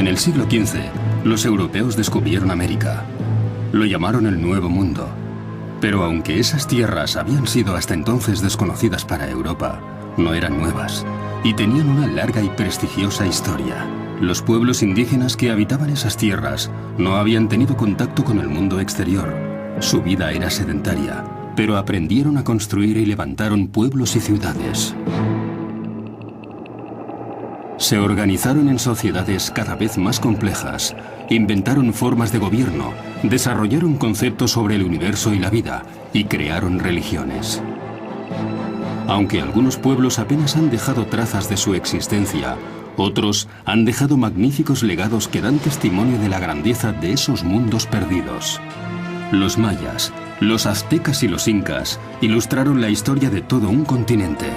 En el siglo XV, los europeos descubrieron América. Lo llamaron el Nuevo Mundo. Pero aunque esas tierras habían sido hasta entonces desconocidas para Europa, no eran nuevas y tenían una larga y prestigiosa historia. Los pueblos indígenas que habitaban esas tierras no habían tenido contacto con el mundo exterior. Su vida era sedentaria, pero aprendieron a construir y levantaron pueblos y ciudades. Se organizaron en sociedades cada vez más complejas, inventaron formas de gobierno, desarrollaron conceptos sobre el universo y la vida, y crearon religiones. Aunque algunos pueblos apenas han dejado trazas de su existencia, otros han dejado magníficos legados que dan testimonio de la grandeza de esos mundos perdidos. Los mayas, los aztecas y los incas ilustraron la historia de todo un continente.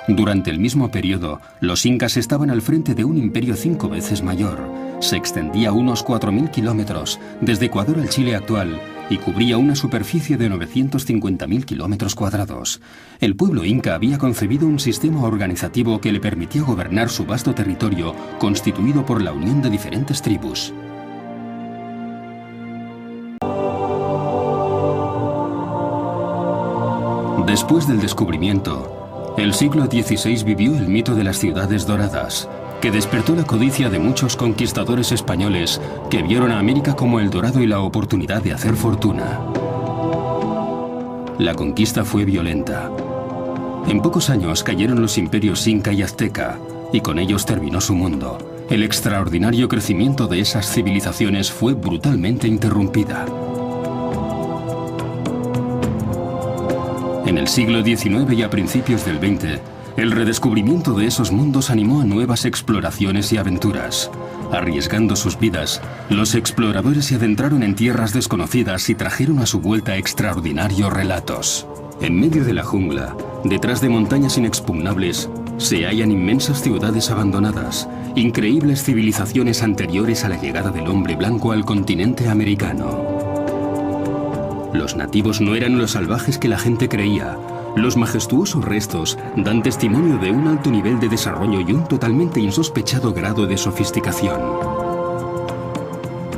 Durante el mismo periodo, los incas estaban al frente de un imperio 5 veces mayor. Se extendía unos 4.000 kilómetros, desde Ecuador al Chile actual, y cubría una superficie de 950.000 kilómetros cuadrados. El pueblo inca había concebido un sistema organizativo que le permitía gobernar su vasto territorio, constituido por la unión de diferentes tribus. Después del descubrimiento, el siglo XVI vivió el mito de las ciudades doradas, que despertó la codicia de muchos conquistadores españoles que vieron a América como el dorado y la oportunidad de hacer fortuna. La conquista fue violenta. En pocos años cayeron los imperios inca y azteca, y con ellos terminó su mundo. El extraordinario crecimiento de esas civilizaciones fue brutalmente interrumpida. En el siglo XIX y a principios del XX, el redescubrimiento de esos mundos animó a nuevas exploraciones y aventuras. Arriesgando sus vidas, los exploradores se adentraron en tierras desconocidas y trajeron a su vuelta extraordinarios relatos. En medio de la jungla, detrás de montañas inexpugnables, se hallan inmensas ciudades abandonadas, increíbles civilizaciones anteriores a la llegada del hombre blanco al continente americano. Los nativos no eran los salvajes que la gente creía. Los majestuosos restos dan testimonio de un alto nivel de desarrollo y un totalmente insospechado grado de sofisticación.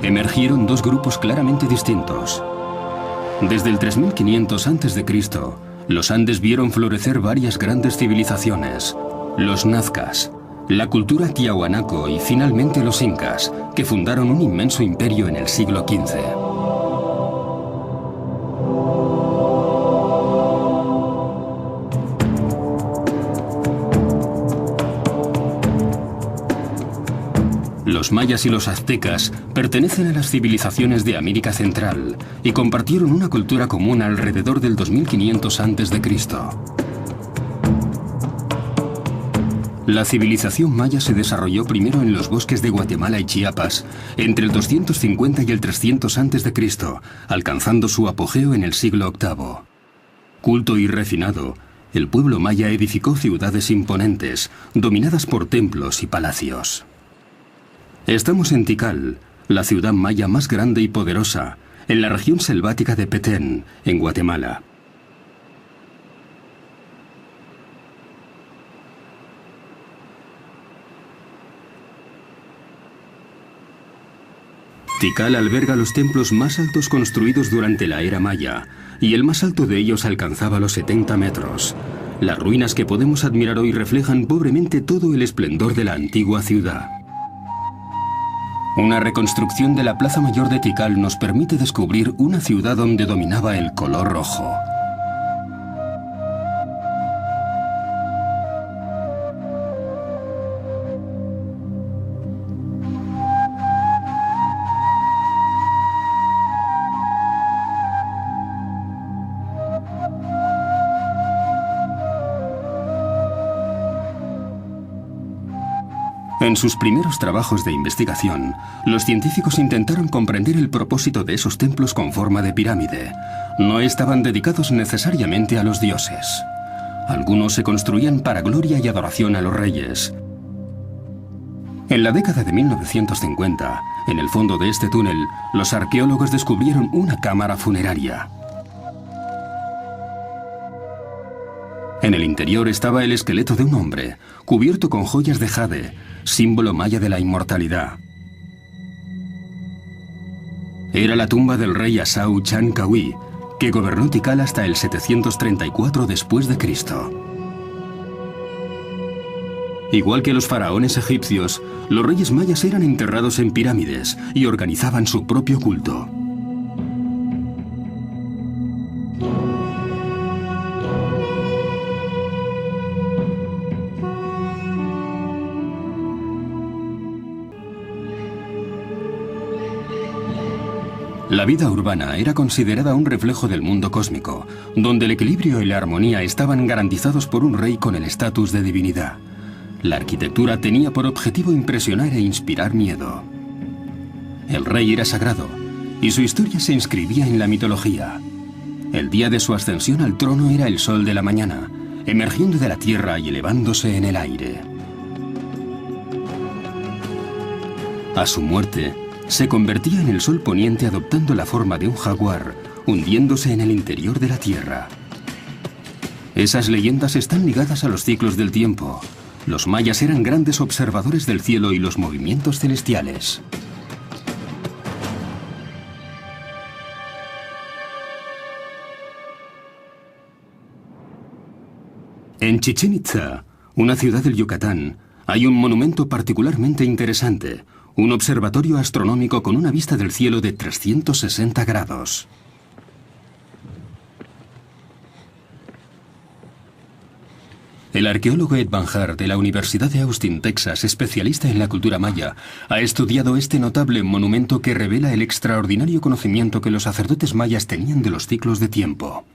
Emergieron dos grupos claramente distintos. Desde el 3500 a.C., los Andes vieron florecer varias grandes civilizaciones. Los nazcas, la cultura tiahuanaco y finalmente los incas, que fundaron un inmenso imperio en el siglo XV. Los mayas y los aztecas pertenecen a las civilizaciones de América Central y compartieron una cultura común alrededor del 2500 a.C. La civilización maya se desarrolló primero en los bosques de Guatemala y Chiapas entre el 250 y el 300 a.C., alcanzando su apogeo en el siglo VIII. Culto y refinado, el pueblo maya edificó ciudades imponentes, dominadas por templos y palacios. Estamos en Tikal, la ciudad maya más grande y poderosa, en la región selvática de Petén, en Guatemala. Tikal alberga los templos más altos construidos durante la era maya, y el más alto de ellos alcanzaba los 70 metros. Las ruinas que podemos admirar hoy reflejan pobremente todo el esplendor de la antigua ciudad. Una reconstrucción de la Plaza Mayor de Tikal nos permite descubrir una ciudad donde dominaba el color rojo. En sus primeros trabajos de investigación, los científicos intentaron comprender el propósito de esos templos con forma de pirámide. No estaban dedicados necesariamente a los dioses. Algunos se construían para gloria y adoración a los reyes. En la década de 1950, en el fondo de este túnel, los arqueólogos descubrieron una cámara funeraria. En el interior estaba el esqueleto de un hombre, cubierto con joyas de jade, símbolo maya de la inmortalidad. Era la tumba del rey Asau Chancawi, que gobernó Tikal hasta el 734 después de Cristo. Igual que los faraones egipcios, los reyes mayas eran enterrados en pirámides y organizaban su propio culto. La vida urbana era considerada un reflejo del mundo cósmico, donde el equilibrio y la armonía estaban garantizados por un rey con el estatus de divinidad. La arquitectura tenía por objetivo impresionar e inspirar miedo. El rey era sagrado, y su historia se inscribía en la mitología. El día de su ascensión al trono era el sol de la mañana, emergiendo de la tierra y elevándose en el aire. A su muerte, se convertía en el sol poniente adoptando la forma de un jaguar, hundiéndose en el interior de la tierra. Esas leyendas están ligadas a los ciclos del tiempo. Los mayas eran grandes observadores del cielo y los movimientos celestiales. En Chichén Itzá, una ciudad del Yucatán, hay un monumento particularmente interesante, un observatorio astronómico con una vista del cielo de 360 grados. El arqueólogo Ed Van Haar de la Universidad de Austin, Texas, especialista en la cultura maya, ha estudiado este notable monumento que revela el extraordinario conocimiento que los sacerdotes mayas tenían de los ciclos de tiempo.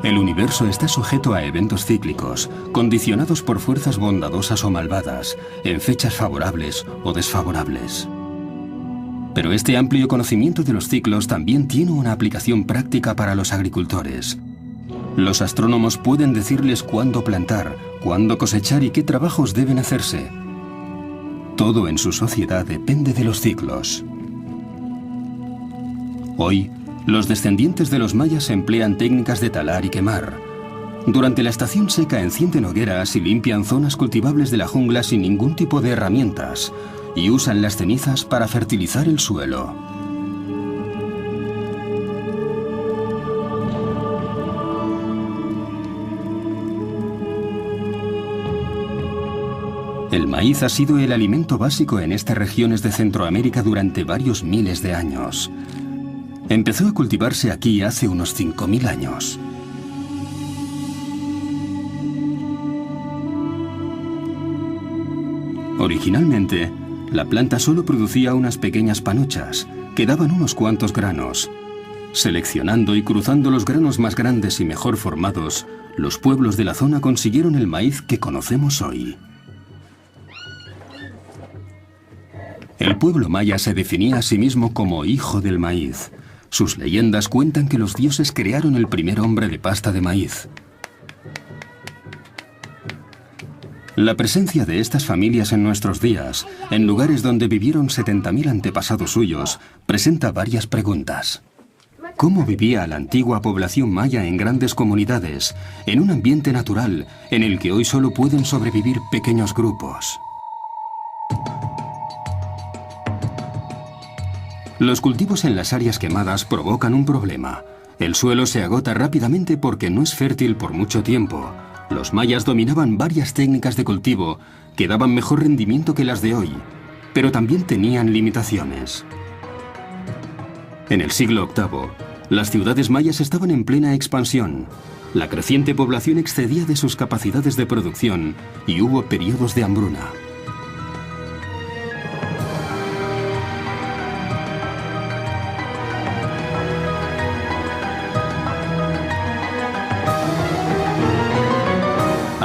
El universo está sujeto a eventos cíclicos, condicionados por fuerzas bondadosas o malvadas, en fechas favorables o desfavorables. Pero este amplio conocimiento de los ciclos también tiene una aplicación práctica para los agricultores. Los astrónomos pueden decirles cuándo plantar, cuándo cosechar y qué trabajos deben hacerse. Todo en su sociedad depende de los ciclos. Hoy, los descendientes de los mayas emplean técnicas de talar y quemar. Durante la estación seca encienden hogueras y limpian zonas cultivables de la jungla sin ningún tipo de herramientas, y usan las cenizas para fertilizar el suelo. El maíz ha sido el alimento básico en estas regiones de Centroamérica durante varios miles de años. Empezó a cultivarse aquí hace unos 5000 años. Originalmente, la planta solo producía unas pequeñas panochas, que daban unos cuantos granos. Seleccionando y cruzando los granos más grandes y mejor formados, los pueblos de la zona consiguieron el maíz que conocemos hoy. El pueblo maya se definía a sí mismo como hijo del maíz. Sus leyendas cuentan que los dioses crearon el primer hombre de pasta de maíz. La presencia de estas familias en nuestros días, en lugares donde vivieron 70.000 antepasados suyos, presenta varias preguntas. ¿Cómo vivía la antigua población maya en grandes comunidades, en un ambiente natural en el que hoy solo pueden sobrevivir pequeños grupos? Los cultivos en las áreas quemadas provocan un problema. El suelo se agota rápidamente porque no es fértil por mucho tiempo. Los mayas dominaban varias técnicas de cultivo que daban mejor rendimiento que las de hoy, pero también tenían limitaciones. En el siglo VIII, las ciudades mayas estaban en plena expansión. La creciente población excedía de sus capacidades de producción y hubo periodos de hambruna.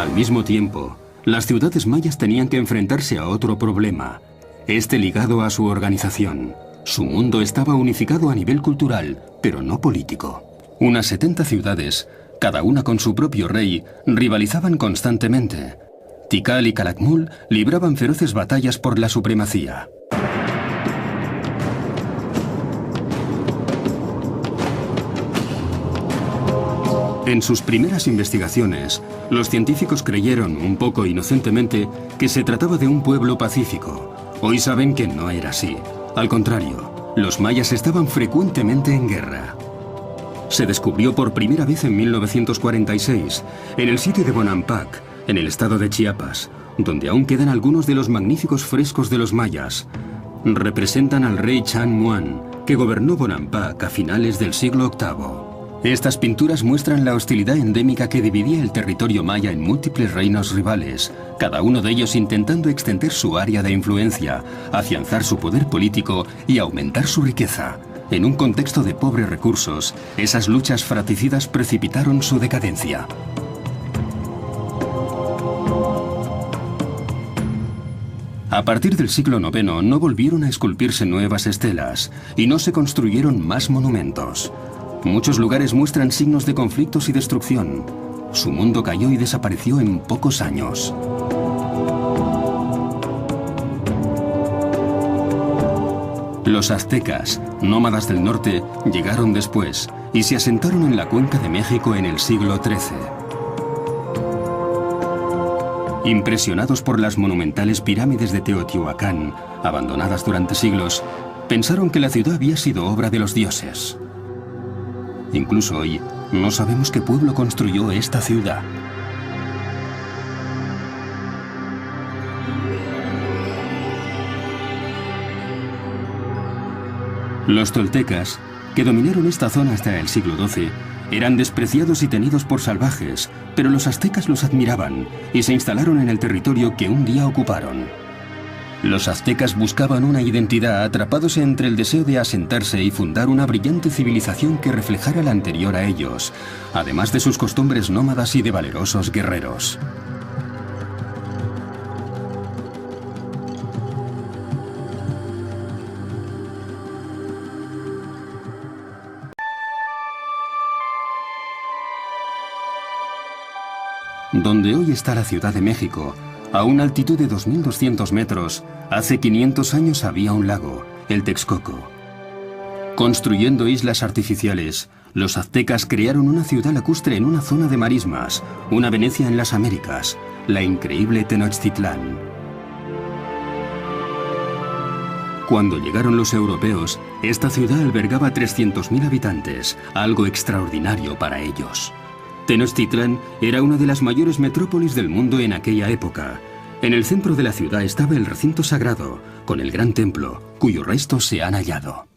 Al mismo tiempo, las ciudades mayas tenían que enfrentarse a otro problema, este ligado a su organización. Su mundo estaba unificado a nivel cultural, pero no político. Unas 70 ciudades, cada una con su propio rey, rivalizaban constantemente. Tikal y Calakmul libraban feroces batallas por la supremacía. En sus primeras investigaciones, los científicos creyeron, un poco inocentemente, que se trataba de un pueblo pacífico. Hoy saben que no era así. Al contrario, los mayas estaban frecuentemente en guerra. Se descubrió por primera vez en 1946, en el sitio de Bonampak, en el estado de Chiapas, donde aún quedan algunos de los magníficos frescos de los mayas. Representan al rey Chan Muan, que gobernó Bonampak a finales del siglo VIII. Estas pinturas muestran la hostilidad endémica que dividía el territorio maya en múltiples reinos rivales, cada uno de ellos intentando extender su área de influencia, afianzar su poder político y aumentar su riqueza. En un contexto de pobres recursos, esas luchas fratricidas precipitaron su decadencia. A partir del siglo IX no volvieron a esculpirse nuevas estelas y no se construyeron más monumentos. Muchos lugares muestran signos de conflictos y destrucción. Su mundo cayó y desapareció en pocos años. Los aztecas, nómadas del norte, llegaron después y se asentaron en la cuenca de México en el siglo XIII. Impresionados por las monumentales pirámides de Teotihuacán, abandonadas durante siglos, pensaron que la ciudad había sido obra de los dioses. Incluso hoy, no sabemos qué pueblo construyó esta ciudad. Los toltecas, que dominaron esta zona hasta el siglo XII, eran despreciados y tenidos por salvajes, pero los aztecas los admiraban y se instalaron en el territorio que un día ocuparon. Los aztecas buscaban una identidad atrapados entre el deseo de asentarse y fundar una brillante civilización que reflejara la anterior a ellos, además de sus costumbres nómadas y de valerosos guerreros. Donde hoy está la Ciudad de México, a una altitud de 2.200 metros, hace 500 años había un lago, el Texcoco. Construyendo islas artificiales, los aztecas crearon una ciudad lacustre en una zona de marismas, una Venecia en las Américas, la increíble Tenochtitlán. Cuando llegaron los europeos, esta ciudad albergaba 300.000 habitantes, algo extraordinario para ellos. Tenochtitlán era una de las mayores metrópolis del mundo en aquella época. En el centro de la ciudad estaba el recinto sagrado, con el gran templo, cuyos restos se han hallado.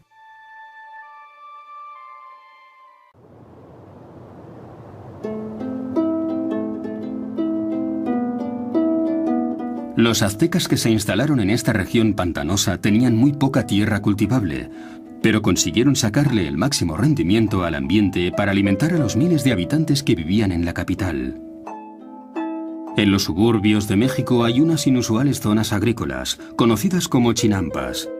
Los aztecas que se instalaron en esta región pantanosa tenían muy poca tierra cultivable, pero consiguieron sacarle el máximo rendimiento al ambiente para alimentar a los miles de habitantes que vivían en la capital. En los suburbios de México hay unas inusuales zonas agrícolas, conocidas como chinampas.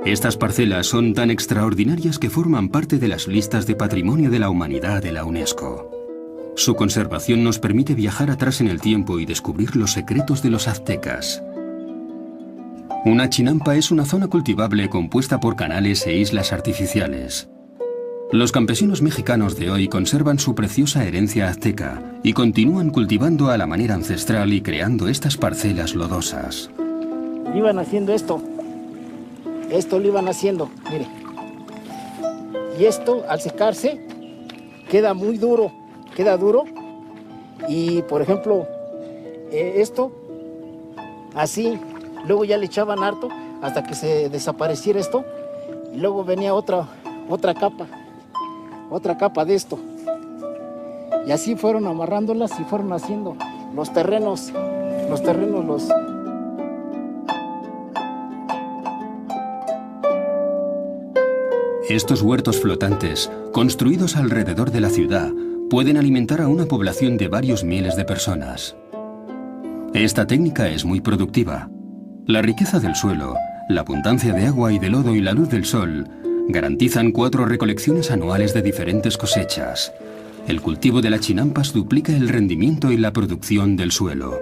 Estas parcelas son tan extraordinarias que forman parte de las listas de Patrimonio de la Humanidad de la UNESCO. Su conservación nos permite viajar atrás en el tiempo y descubrir los secretos de los aztecas. Una chinampa es una zona cultivable compuesta por canales e islas artificiales. Los campesinos mexicanos de hoy conservan su preciosa herencia azteca y continúan cultivando a la manera ancestral y creando estas parcelas lodosas. Iban haciendo esto lo iban haciendo, mire. Y esto al secarse queda muy duro, y por ejemplo, esto así. Luego ya le echaban harto hasta que se desapareciera esto. Y luego venía otra capa de esto. Y así fueron amarrándolas y fueron haciendo los terrenos. Estos huertos flotantes, construidos alrededor de la ciudad, pueden alimentar a una población de varios miles de personas. Esta técnica es muy productiva. La riqueza del suelo, la abundancia de agua y de lodo y la luz del sol garantizan 4 recolecciones anuales de diferentes cosechas. El cultivo de las chinampas duplica el rendimiento y la producción del suelo.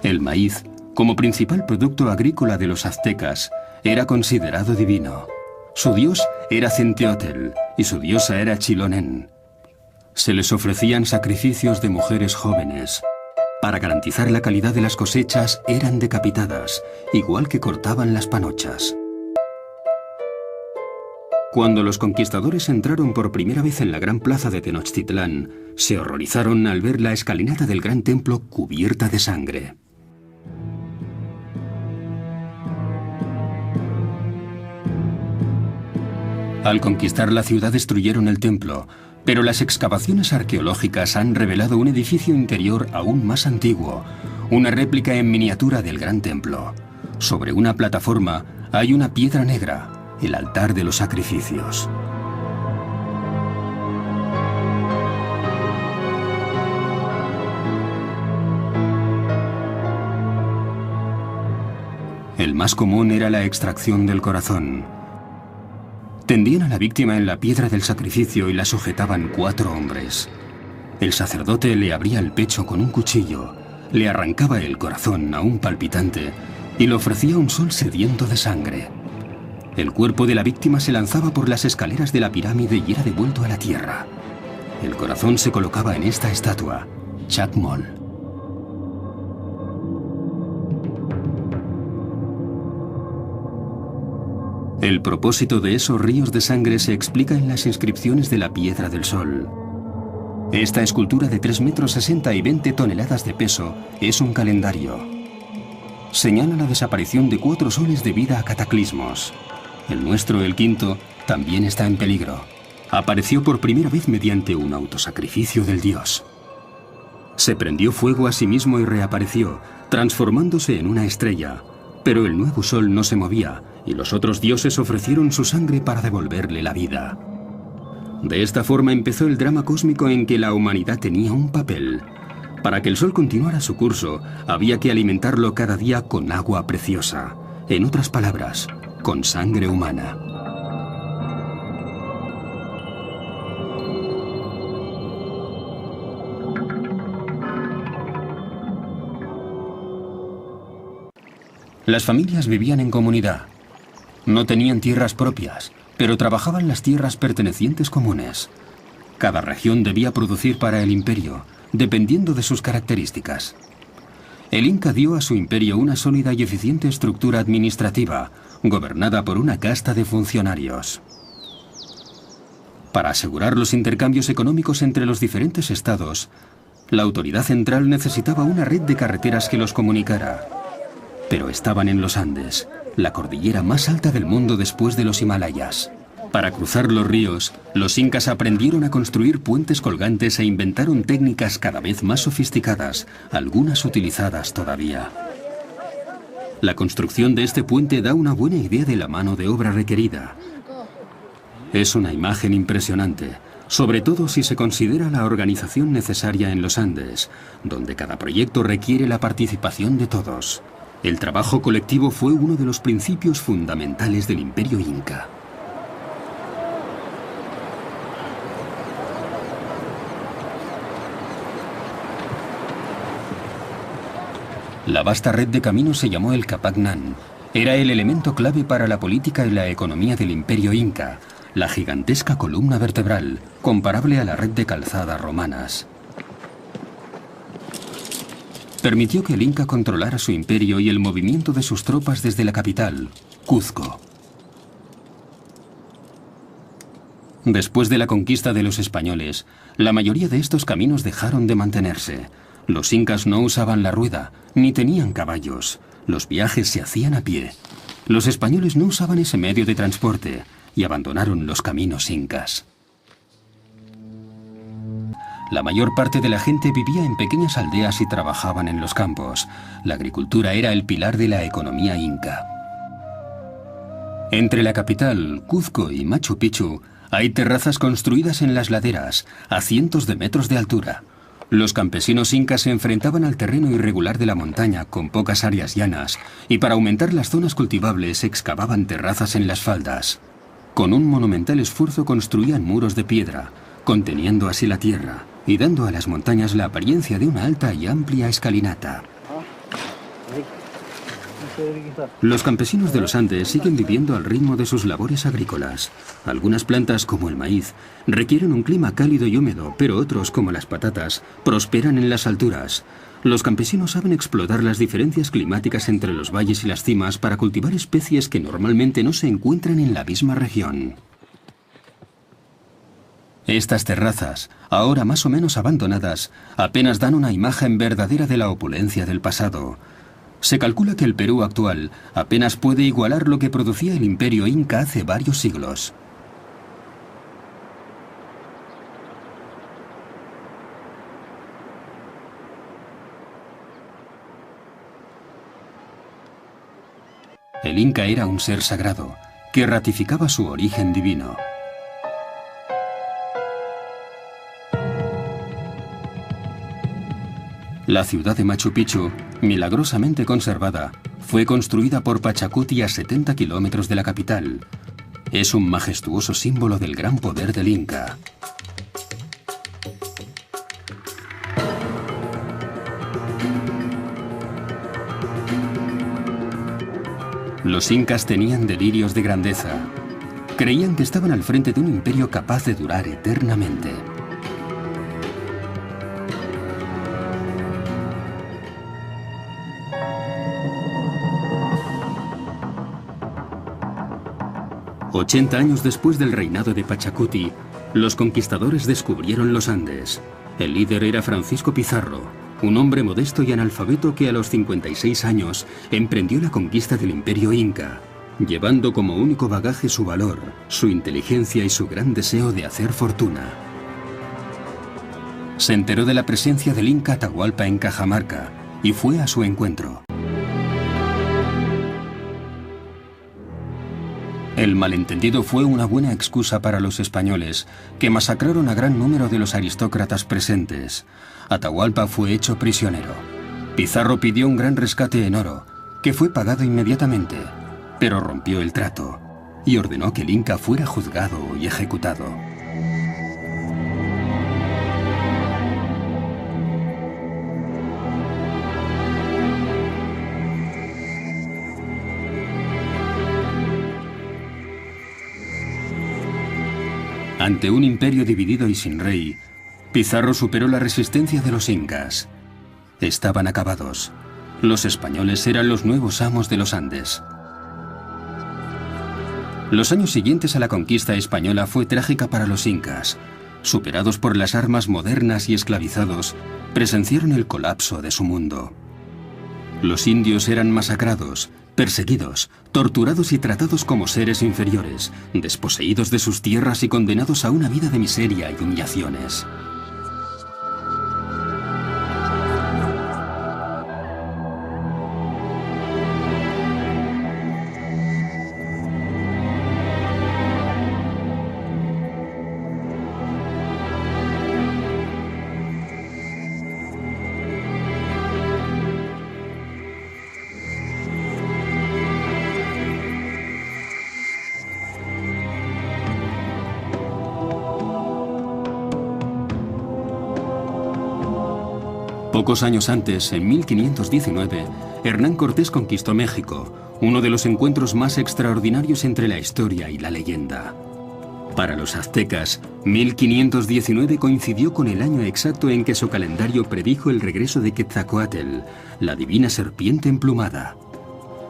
El maíz, como principal producto agrícola de los aztecas, era considerado divino. Su dios era Centeotl y su diosa era Chilonen. Se les ofrecían sacrificios de mujeres jóvenes. Para garantizar la calidad de las cosechas, eran decapitadas, igual que cortaban las panochas. Cuando los conquistadores entraron por primera vez en la gran plaza de Tenochtitlán, se horrorizaron al ver la escalinata del gran templo cubierta de sangre. Al conquistar la ciudad destruyeron el templo, pero las excavaciones arqueológicas han revelado un edificio interior aún más antiguo, una réplica en miniatura del gran templo. Sobre una plataforma hay una piedra negra, el altar de los sacrificios. El más común era la extracción del corazón. Tendían a la víctima en la piedra del sacrificio y la sujetaban 4 hombres. El sacerdote le abría el pecho con un cuchillo, le arrancaba el corazón aún palpitante y le ofrecía un sol sediento de sangre. El cuerpo de la víctima se lanzaba por las escaleras de la pirámide y era devuelto a la tierra. El corazón se colocaba en esta estatua, Chacmol. El propósito de esos ríos de sangre se explica en las inscripciones de la Piedra del Sol. Esta escultura de 3,60 metros y 20 toneladas de peso es un calendario. Señala la desaparición de 4 soles debido a cataclismos. El nuestro, el quinto, también está en peligro. Apareció por primera vez mediante un autosacrificio del dios. Se prendió fuego a sí mismo y reapareció, transformándose en una estrella. Pero el nuevo sol no se movía, y los otros dioses ofrecieron su sangre para devolverle la vida. De esta forma empezó el drama cósmico en que la humanidad tenía un papel. Para que el sol continuara su curso, había que alimentarlo cada día con agua preciosa. En otras palabras, con sangre humana. Las familias vivían en comunidad. No tenían tierras propias, pero trabajaban las tierras pertenecientes comunes. Cada región debía producir para el imperio, dependiendo de sus características. El Inca dio a su imperio una sólida y eficiente estructura administrativa, gobernada por una casta de funcionarios. Para asegurar los intercambios económicos entre los diferentes estados, la autoridad central necesitaba una red de carreteras que los comunicara. Pero estaban en los Andes, la cordillera más alta del mundo después de los Himalayas. Para cruzar los ríos, los incas aprendieron a construir puentes colgantes e inventaron técnicas cada vez más sofisticadas, algunas utilizadas todavía. La construcción de este puente da una buena idea de la mano de obra requerida. Es una imagen impresionante, sobre todo si se considera la organización necesaria en los Andes, donde cada proyecto requiere la participación de todos. El trabajo colectivo fue uno de los principios fundamentales del Imperio Inca. La vasta red de caminos se llamó el Capacnán. Era el elemento clave para la política y la economía del Imperio Inca, la gigantesca columna vertebral, comparable a la red de calzadas romanas. Permitió que el Inca controlara su imperio y el movimiento de sus tropas desde la capital, Cuzco. Después de la conquista de los españoles, la mayoría de estos caminos dejaron de mantenerse. Los incas no usaban la rueda, ni tenían caballos. Los viajes se hacían a pie. Los españoles no usaban ese medio de transporte y abandonaron los caminos incas. La mayor parte de la gente vivía en pequeñas aldeas y trabajaban en los campos. La agricultura era el pilar de la economía inca. Entre la capital, Cuzco y Machu Picchu, Hay terrazas construidas en las laderas, a cientos de metros de altura. Los campesinos incas se enfrentaban al terreno irregular de la montaña con pocas áreas llanas y para aumentar las zonas cultivables excavaban terrazas en las faldas. Con un monumental esfuerzo construían muros de piedra, conteniendo así la tierra y dando a las montañas la apariencia de una alta y amplia escalinata. Los campesinos de los Andes siguen viviendo al ritmo de sus labores agrícolas. Algunas plantas, como el maíz, requieren un clima cálido y húmedo, pero otros, como las patatas, prosperan en las alturas. Los campesinos saben explotar las diferencias climáticas entre los valles y las cimas para cultivar especies que normalmente no se encuentran en la misma región. Estas terrazas, ahora más o menos abandonadas, apenas dan una imagen verdadera de la opulencia del pasado. Se calcula que el Perú actual apenas puede igualar lo que producía el imperio inca hace varios siglos. El inca era un ser sagrado, que ratificaba su origen divino. La ciudad de Machu Picchu, milagrosamente conservada, fue construida por Pachacuti a 70 kilómetros de la capital. Es un majestuoso símbolo del gran poder del Inca. Los incas tenían delirios de grandeza. Creían que estaban al frente de un imperio capaz de durar eternamente. «80 años después del reinado de Pachacuti, los conquistadores descubrieron los Andes. El líder era Francisco Pizarro, un hombre modesto y analfabeto que a los 56 años emprendió la conquista del imperio inca, llevando como único bagaje su valor, su inteligencia y su gran deseo de hacer fortuna. Se enteró de la presencia del inca Atahualpa en Cajamarca y fue a su encuentro. El malentendido fue una buena excusa para los españoles, que masacraron a gran número de los aristócratas presentes. Atahualpa fue hecho prisionero. Pizarro pidió un gran rescate en oro, que fue pagado inmediatamente, pero rompió el trato y ordenó que el inca fuera juzgado y ejecutado. Ante un imperio dividido y sin rey, Pizarro superó la resistencia de los incas. Estaban acabados. Los españoles eran los nuevos amos de los Andes. Los años siguientes a la conquista española fue trágica para los incas. Superados por las armas modernas y esclavizados, presenciaron el colapso de su mundo. Los indios eran masacrados, perseguidos, torturados y tratados como seres inferiores, desposeídos de sus tierras y condenados a una vida de miseria y humillaciones. Pocos años antes, en 1519, Hernán Cortés conquistó México, uno de los encuentros más extraordinarios entre la historia y la leyenda. Para los aztecas, 1519 coincidió con el año exacto en que su calendario predijo el regreso de Quetzalcóatl, la divina serpiente emplumada.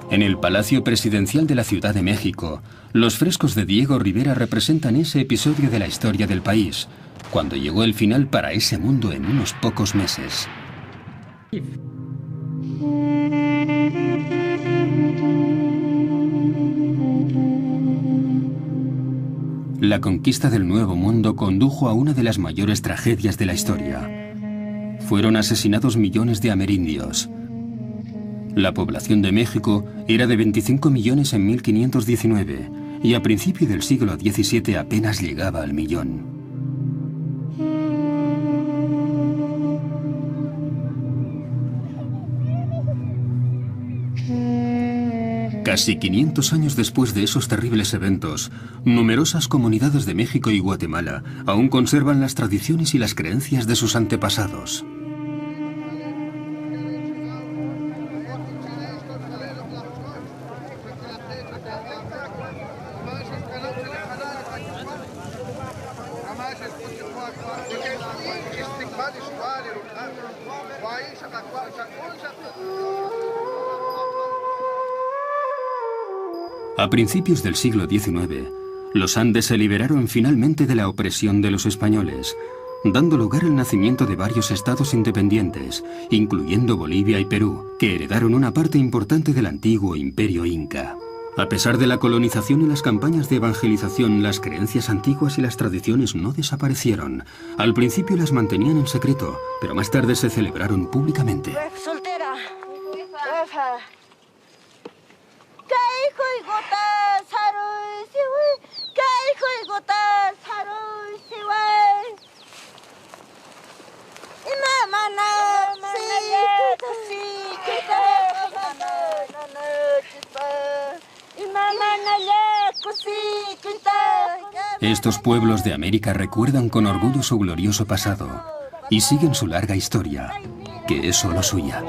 En el Palacio Presidencial de la Ciudad de México, los frescos de Diego Rivera representan ese episodio de la historia del país, cuando llegó el final para ese mundo en unos pocos meses. La conquista del Nuevo Mundo condujo a una de las mayores tragedias de la historia. Fueron asesinados millones de amerindios. La población de México era de 25 millones en 1519. y a principio del siglo XVII apenas llegaba al millón. Casi 500 años después de esos terribles eventos, numerosas comunidades de México y Guatemala aún conservan las tradiciones y las creencias de sus antepasados. A principios del siglo XIX, los Andes se liberaron finalmente de la opresión de los españoles, dando lugar al nacimiento de varios estados independientes, incluyendo Bolivia y Perú, que heredaron una parte importante del antiguo imperio inca. A pesar de la colonización y las campañas de evangelización, las creencias antiguas y las tradiciones no desaparecieron. Al principio las mantenían en secreto, pero más tarde se celebraron públicamente. Soltera. Estos pueblos de América recuerdan con orgullo su glorioso pasado y siguen su larga historia, que es solo suya.